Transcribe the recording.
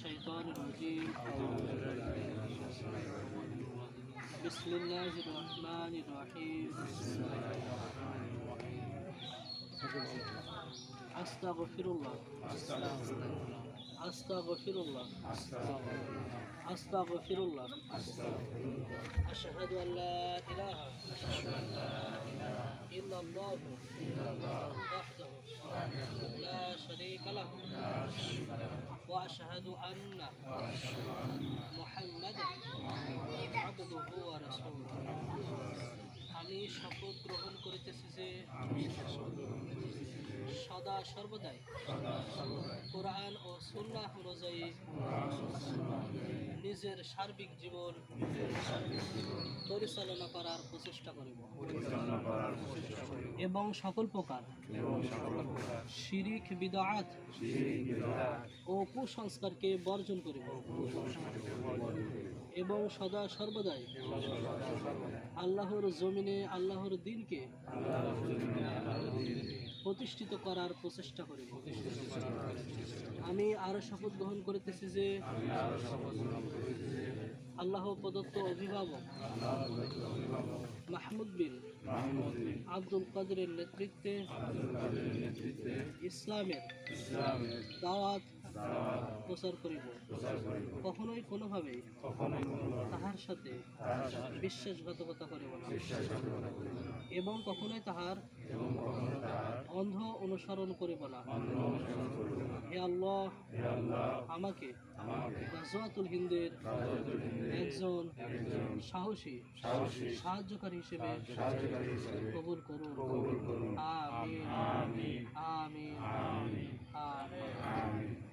الشيطان الرجيم بسم الله الرحمن الرحيم أستغفر الله أستغفر الله أستغفر الله أشهد أن لا إله إلا الله وحده لا شريك له وأشهد أن محمدا عبده ورسوله আমি শপথ গ্রহণ করিতেছি যে সদা সর্বদাই কোরআন ও সুন্নাহ অনুযায়ী নিজের সার্বিক জীবন পরিচালনা করার প্রচেষ্টা করিব এবং সকল প্রকার শিরিক বিদআত ও কুসংস্কারকে বর্জন করিব এবং সদা সর্বদাই আল্লাহর জমিনে আল্লাহর দ্বীনকে প্রতিষ্ঠিত করার প্রচেষ্টা করিব। আমি আরো শপথ গ্রহণ করিতেছি যে আল্লাহ প্রদত্ত অভিভাবক মাহমুদ বিন আব্দুল কাদেরের নেতৃত্বে ইসলামের দাওয়াত প্রচার করিব, কখনোই কোনোভাবেই তাহার সাথে বিশ্বাসঘাতকতা করিব না এবং কখনোই তাহার অন্ধ অনুসরণ করিব না। হে আল্লাহ, আমাকে গাজওয়াতুল হিন্দের একজন সাহসী সাহায্যকারী হিসেবে কবুল করুন। আমিন আমিন আমিন আমিন।